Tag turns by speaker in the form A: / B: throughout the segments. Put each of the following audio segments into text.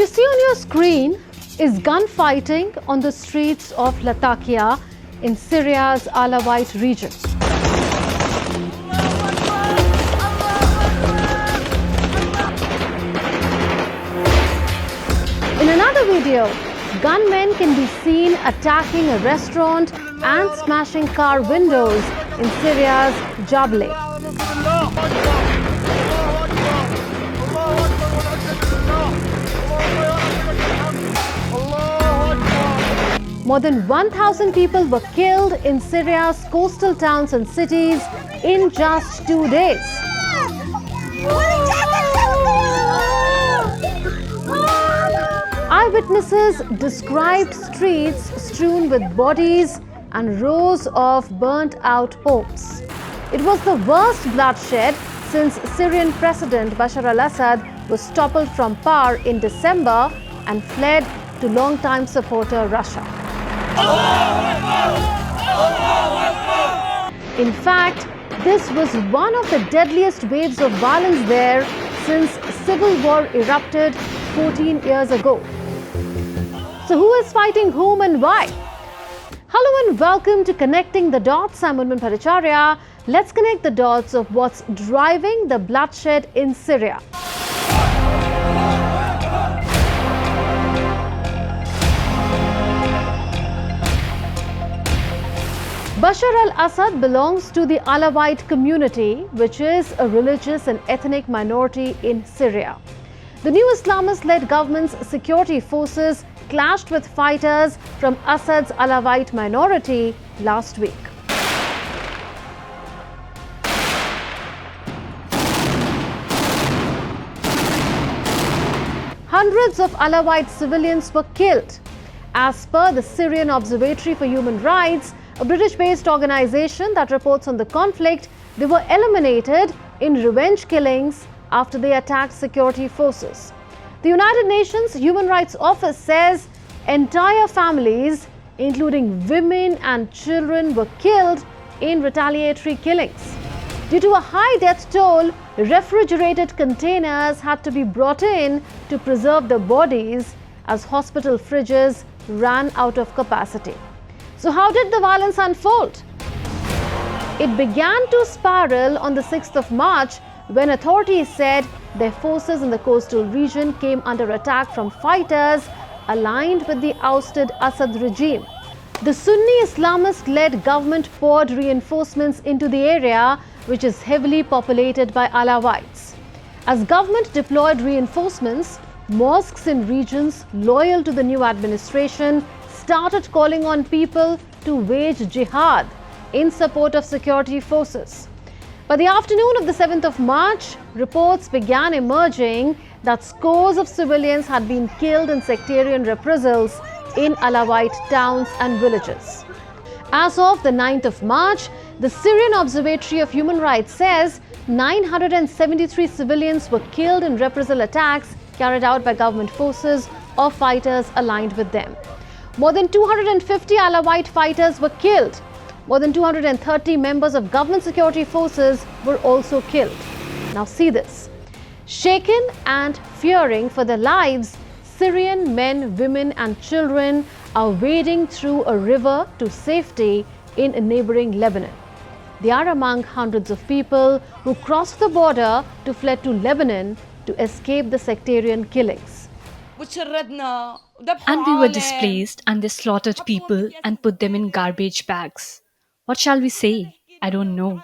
A: see on your screen is gunfighting on the streets of Latakia in Syria's Alawite region. In another video, gunmen can be seen attacking a restaurant and smashing car windows in Syria's Jabal. More than 1,000 people were killed in Syria's coastal towns and cities in just 2 days. Eyewitnesses described streets strewn with bodies and rows of burnt-out homes. It was the worst bloodshed since Syrian President Bashar al-Assad was toppled from power in December and fled to longtime supporter Russia. In fact, this was one of the deadliest waves of violence there since civil war erupted 14 years ago. So who is fighting whom and why? Hello and welcome to Connecting the Dots. I'm Unman Paricharya. Let's connect the dots of what's driving the bloodshed in Syria. Bashar al-Assad belongs to the Alawite community, which is a religious and ethnic minority in Syria. The new Islamist-led government's security forces clashed with fighters from Assad's Alawite minority last week. Hundreds of Alawite civilians were killed. As per the Syrian Observatory for Human Rights, a British-based organization that reports on the conflict, they were eliminated in revenge killings after they attacked security forces. The United Nations Human Rights Office says entire families, including women and children, were killed in retaliatory killings. Due to a high death toll, refrigerated containers had to be brought in to preserve the bodies as hospital fridges ran out of capacity. So how did the violence unfold? It began to spiral on the 6th of March when authorities said their forces in the coastal region came under attack from fighters aligned with the ousted Assad regime. The Sunni Islamist-led government poured reinforcements into the area, which is heavily populated by Alawites. As government deployed reinforcements, mosques in regions loyal to the new administration started calling on people to wage jihad in support of security forces. By the afternoon of the 7th of March, reports began emerging that scores of civilians had been killed in sectarian reprisals in Alawite towns and villages. As of the 9th of March, the Syrian Observatory of Human Rights says 973 civilians were killed in reprisal attacks carried out by government forces or fighters aligned with them. More than 250 Alawite fighters were killed. More than 230 members of government security forces were also killed. Now see this. Shaken and fearing for their lives, Syrian men, women and children are wading through a river to safety in neighboring Lebanon. They are among hundreds of people who crossed the border to flee to Lebanon to escape the sectarian killings.
B: And we were displaced and they slaughtered people and put them in garbage bags. What shall we say? I don't know.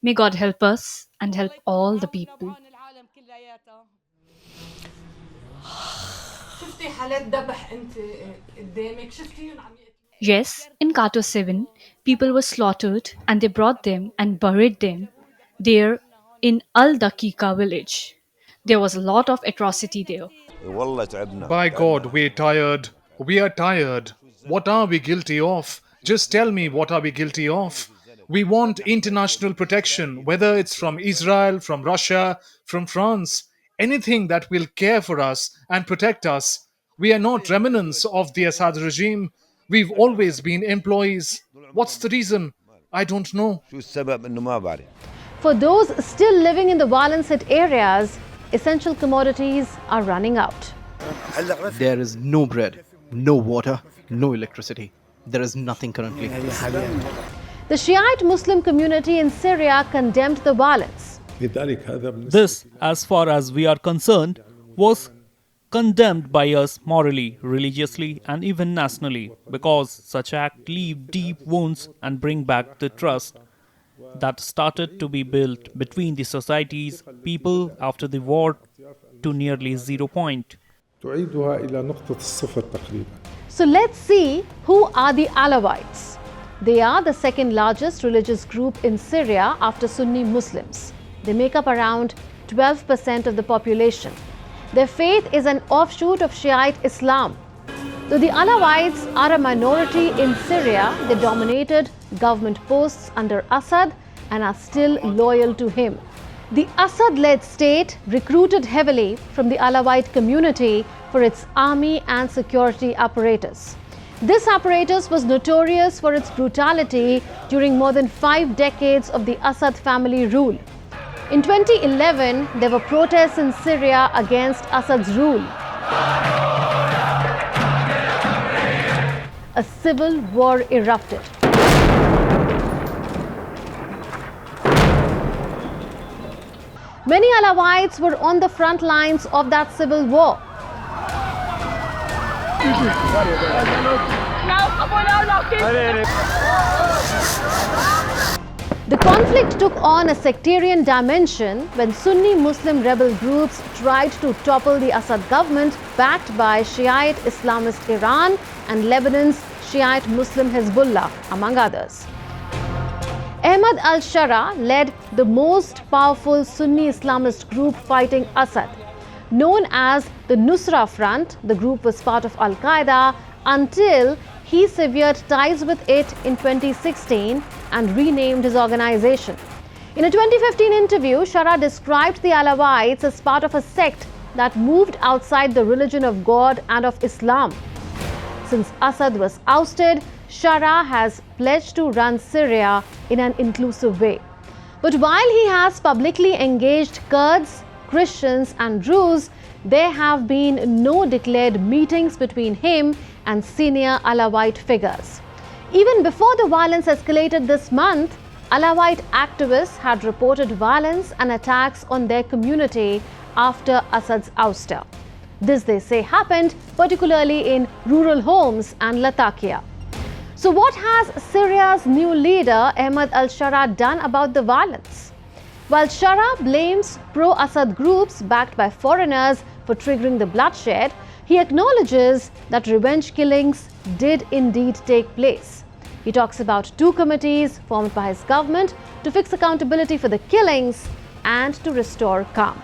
B: May God help us and help all the people. Yes, in Qatar 7, people were slaughtered and they brought them and buried them there in al-Daqiqa village. There was a lot of atrocity there.
C: By God, we're tired. We are tired. What are we guilty of? Just tell me, what are we guilty of? We want international protection, whether it's from Israel, from Russia, from France, anything that will care for us and protect us. We are not remnants of the Assad regime. We've always been employees. What's the reason? I don't know.
A: For those still living in the violence-hit areas, essential commodities are running out.
D: There is no bread, no water, no electricity. There is nothing currently.
A: The Shiite Muslim community in Syria condemned the violence.
E: This, as far as we are concerned, was condemned by us morally, religiously, and even nationally, because such acts leave deep wounds and bring back the trust that started to be built between the society's people after the war to nearly 0 point.
A: So let's see who are the Alawites. They are the second largest religious group in Syria after Sunni Muslims. They make up around 12% of the population. Their faith is an offshoot of Shiite Islam. Though the Alawites are a minority in Syria, they dominated government posts under Assad and are still loyal to him. The Assad-led state recruited heavily from the Alawite community for its army and security apparatus. This apparatus was notorious for its brutality during more than 5 decades of the Assad family rule. In 2011, there were protests in Syria against Assad's rule. A civil war erupted. Many Alawites were on the front lines of that civil war. The conflict took on a sectarian dimension when Sunni Muslim rebel groups tried to topple the Assad government backed by Shiite Islamist Iran and Lebanon's Shiite Muslim Hezbollah, among others. Ahmed al-Sharaa led the most powerful Sunni Islamist group fighting Assad. Known as the Nusra Front, the group was part of Al-Qaeda until he severed ties with it in 2016 and renamed his organization. In a 2015 interview, Sharaa described the Alawites as part of a sect that moved outside the religion of God and of Islam. Since Assad was ousted, Sharaa has pledged to run Syria in an inclusive way. But while he has publicly engaged Kurds, Christians and Druze, there have been no declared meetings between him and senior Alawite figures. Even before the violence escalated this month, Alawite activists had reported violence and attacks on their community after Assad's ouster. This, they say, happened particularly in rural homes and Latakia. So what has Syria's new leader Ahmed al-Sharaa done about the violence? While Sharaa blames pro-Assad groups backed by foreigners for triggering the bloodshed, he acknowledges that revenge killings did indeed take place. He talks about 2 committees formed by his government to fix accountability for the killings and to restore calm.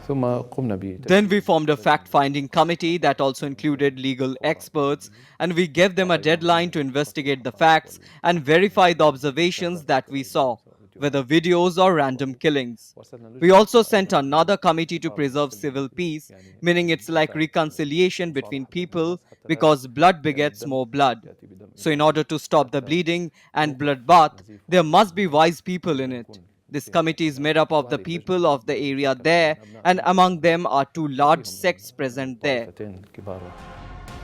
F: Then we formed a fact-finding committee that also included legal experts, and we gave them a deadline to investigate the facts and verify the observations that we saw, whether videos or random killings. We also sent another committee to preserve civil peace, meaning it's like reconciliation between people because blood begets more blood. So in order to stop the bleeding and bloodbath, there must be wise people in it. This committee is made up of the people of the area there, and among them are 2 large sects present there.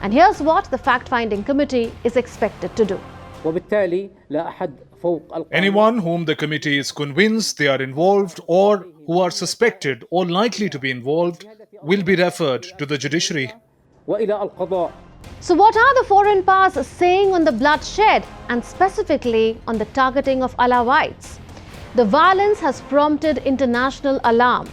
A: And here's what the fact-finding committee is expected to do.
C: Anyone whom the committee is convinced they are involved or who are suspected or likely to be involved will be referred to the judiciary.
A: So what are the foreign powers saying on the bloodshed and specifically on the targeting of Alawites? The violence has prompted international alarm.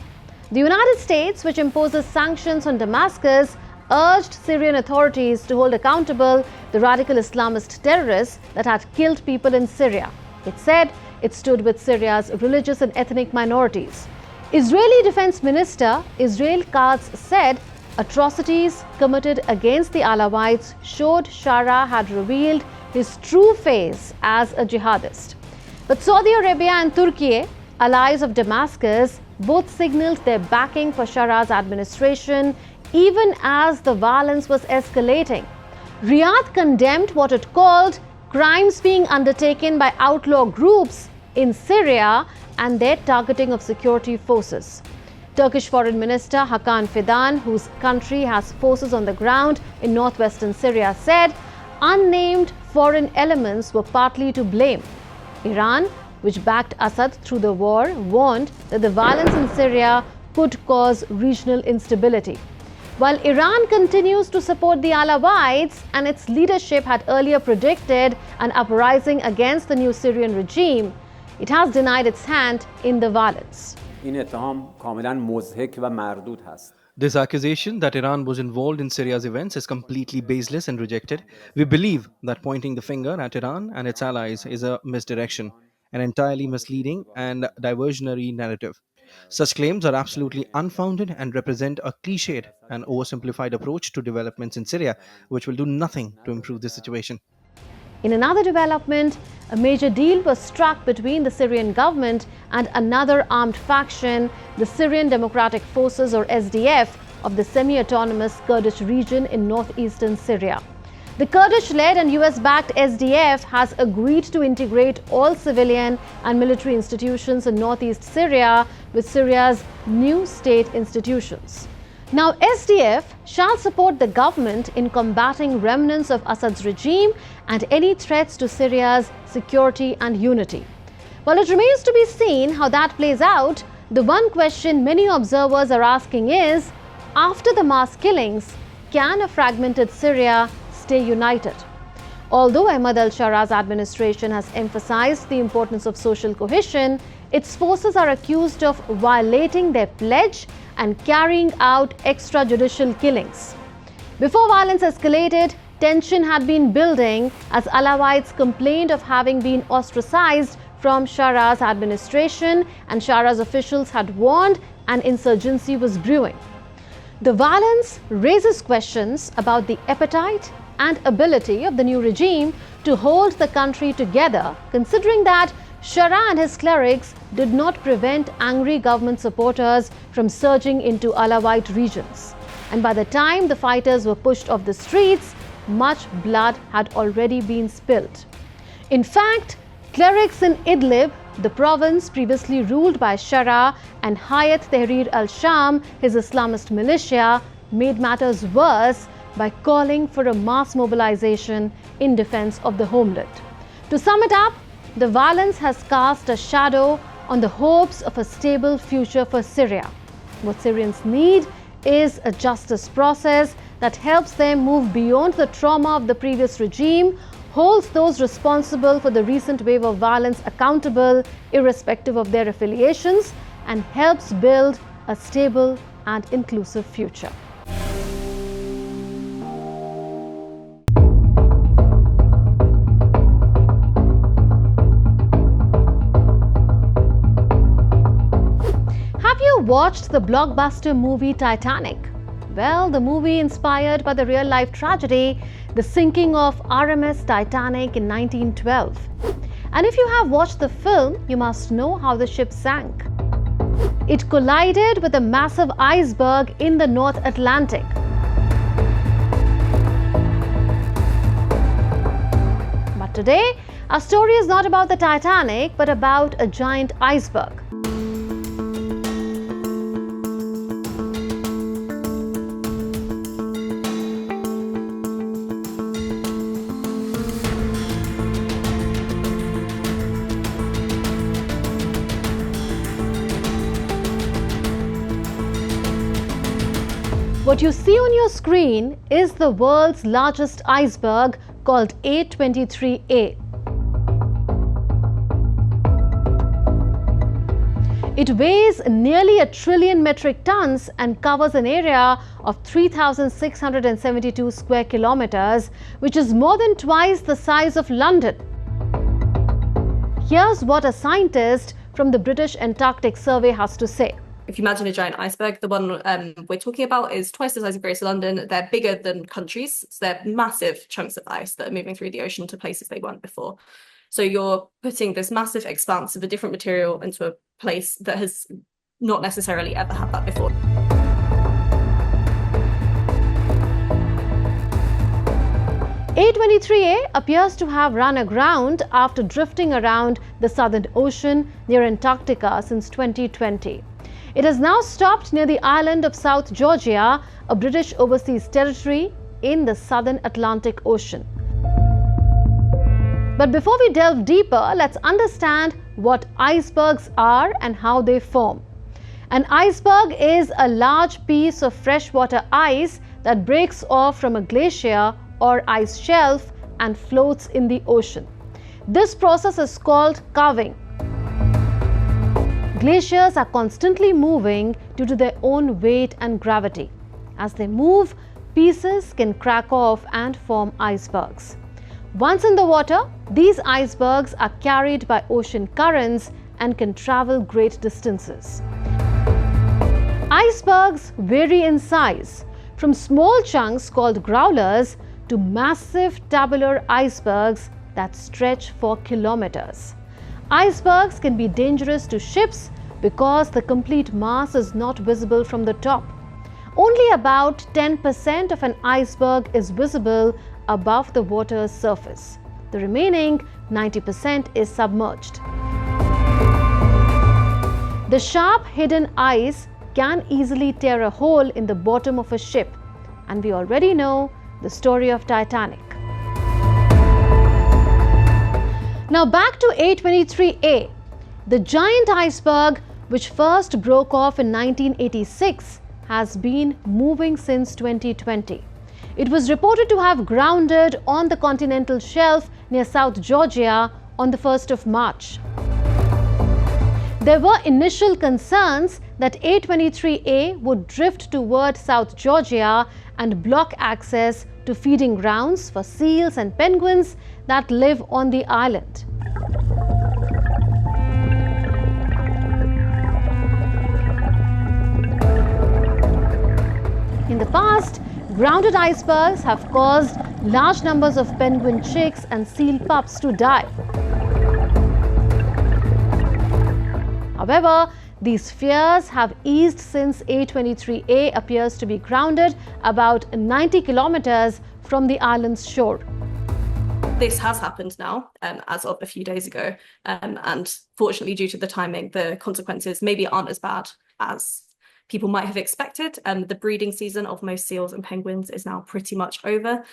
A: The United States, which imposes sanctions on Damascus, urged Syrian authorities to hold accountable the radical Islamist terrorists that had killed people in Syria. It said it stood with Syria's religious and ethnic minorities. Israeli Defense Minister Israel Katz said atrocities committed against the Alawites showed Sharaa had revealed his true face as a jihadist. But Saudi Arabia and Turkey, allies of Damascus, both signaled their backing for Sharaa's administration even as the violence was escalating. Riyadh condemned what it called crimes being undertaken by outlaw groups in Syria and their targeting of security forces. Turkish Foreign Minister Hakan Fidan, whose country has forces on the ground in northwestern Syria, said unnamed foreign elements were partly to blame. Iran, which backed Assad through the war, warned that the violence in Syria could cause regional instability. While Iran continues to support the Alawites, and its leadership had earlier predicted an uprising against the new Syrian regime, it has denied its hand in the violence.
D: This accusation that Iran was involved in Syria's events is completely baseless and rejected. We believe that pointing the finger at Iran and its allies is a misdirection, an entirely misleading and diversionary narrative. Such claims are absolutely unfounded and represent a cliched and oversimplified approach to developments in Syria, which will do nothing to improve the situation.
A: In another development, a major deal was struck between the Syrian government and another armed faction, the Syrian Democratic Forces or SDF of the semi-autonomous Kurdish region in northeastern Syria. The Kurdish-led and US-backed SDF has agreed to integrate all civilian and military institutions in northeast Syria with Syria's new state institutions. Now, SDF shall support the government in combating remnants of Assad's regime and any threats to Syria's security and unity. While it remains to be seen how that plays out, the one question many observers are asking is, after the mass killings, can a fragmented Syria stay united? Although Ahmed al-Sharaa's administration has emphasized the importance of social cohesion, its forces are accused of violating their pledge and carrying out extrajudicial killings. Before violence escalated, tension had been building as Alawites complained of having been ostracized from Sharaa's administration, and Sharaa's officials had warned an insurgency was brewing. The violence raises questions about the appetite and ability of the new regime to hold the country together, considering that Sharaa and his clerics did not prevent angry government supporters from surging into Alawite regions. And by the time the fighters were pushed off the streets, much blood had already been spilled. In fact, clerics in Idlib, the province previously ruled by Sharaa, and Hayat Tahrir al-Sham, his Islamist militia, made matters worse by calling for a mass mobilization in defense of the homeland. To sum it up, the violence has cast a shadow on the hopes of a stable future for Syria. What Syrians need is a justice process that helps them move beyond the trauma of the previous regime, holds those responsible for the recent wave of violence accountable irrespective of their affiliations, and helps build a stable and inclusive future. Have you watched the blockbuster movie Titanic? Well, the movie inspired by the real-life tragedy, the sinking of RMS Titanic in 1912. And if you have watched the film, you must know how the ship sank. It collided with a massive iceberg in the North Atlantic. But today, our story is not about the Titanic, but about a giant iceberg. What you see on your screen is the world's largest iceberg called A23A. It weighs nearly 1 trillion metric tons and covers an area of 3,672 square kilometers, which is more than twice the size of London. Here's what a scientist from the British Antarctic Survey has to say.
G: If you imagine a giant iceberg, the one we're talking about is twice the size of Greater London. They're bigger than countries, so they're massive chunks of ice that are moving through the ocean to places they weren't before. So you're putting this massive expanse of a different material into a place that has not necessarily ever had that before.
A: A23A appears to have run aground after drifting around the Southern Ocean near Antarctica since 2020. It has now stopped near the island of South Georgia, a British overseas territory in the southern Atlantic Ocean. But before we delve deeper, let's understand what icebergs are and how they form. An iceberg is a large piece of freshwater ice that breaks off from a glacier or ice shelf and floats in the ocean. This process is called calving. Glaciers are constantly moving due to their own weight and gravity. As they move, pieces can crack off and form icebergs. Once in the water, these icebergs are carried by ocean currents and can travel great distances. Icebergs vary in size, from small chunks called growlers to massive tabular icebergs that stretch for kilometers. Icebergs can be dangerous to ships because the complete mass is not visible from the top. Only about 10% of an iceberg is visible above the water's surface. The remaining 90% is submerged. The sharp hidden ice can easily tear a hole in the bottom of a ship, and we already know the story of Titanic. Now back to A23A, the giant iceberg which first broke off in 1986 has been moving since 2020. It was reported to have grounded on the continental shelf near South Georgia on the 1st of March. There were initial concerns that A23A would drift toward South Georgia and block access to feeding grounds for seals and penguins that live on the island. In the past, grounded icebergs have caused large numbers of penguin chicks and seal pups to die. However, these fears have eased since A23A appears to be grounded about 90 kilometers from the island's shore.
G: This has happened now, as of a few days ago, and fortunately, due to the timing, the consequences maybe aren't as bad as people might have expected. The breeding season of most seals and penguins is now pretty much over.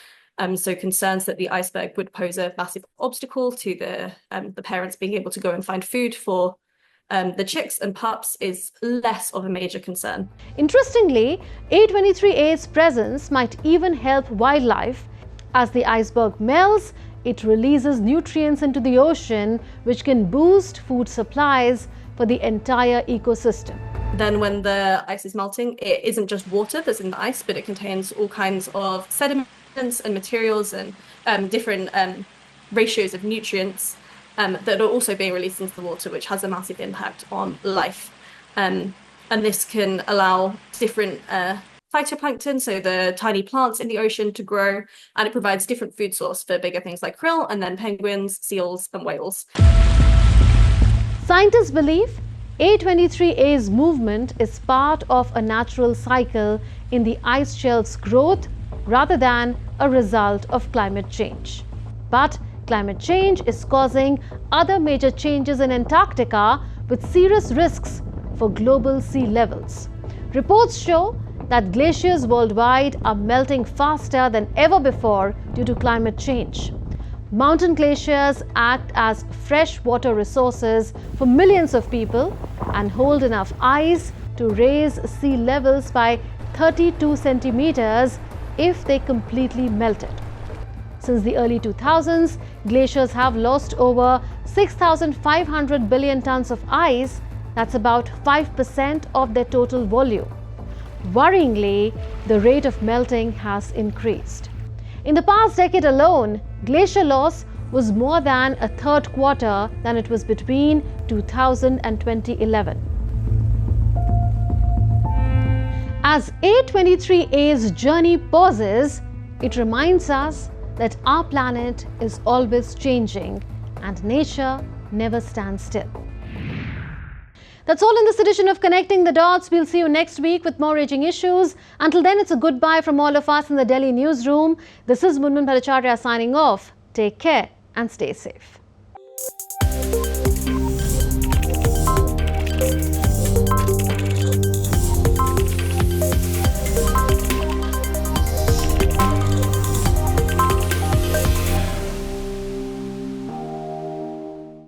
G: So concerns that the iceberg would pose a massive obstacle to the parents being able to go and find food for the chicks and pups is less of a major concern.
A: Interestingly, A23A's presence might even help wildlife. As the iceberg melts, it releases nutrients into the ocean, which can boost food supplies for the entire ecosystem.
G: Then when the ice is melting, it isn't just water that's in the ice, but it contains all kinds of sediments and materials and different ratios of nutrients that are also being released into the water, which has a massive impact on life. And this can allow different phytoplankton, so the tiny plants in the ocean, to grow, and it provides different food source for bigger things like krill, and then penguins, seals, and whales.
A: Scientists believe A23A's movement is part of a natural cycle in the ice shelf's growth rather than a result of climate change. But climate change is causing other major changes in Antarctica with serious risks for global sea levels. Reports show that glaciers worldwide are melting faster than ever before due to climate change. Mountain glaciers act as fresh water resources for millions of people and hold enough ice to raise sea levels by 32 centimeters if they completely melted. Since the early 2000s, glaciers have lost over 6,500 billion tons of ice. That's about 5% of their total volume. Worryingly, the rate of melting has increased. In the past decade alone, glacier loss was more than a third quarter than it was between 2000 and 2011. As A23A's journey pauses, it reminds us that our planet is always changing and nature never stands still. That's all in this edition of Connecting the Dots. We'll see you next week with more raging issues. Until then, it's a goodbye from all of us in the Delhi newsroom. This is Munmun Bhattacharya signing off. Take care and stay safe.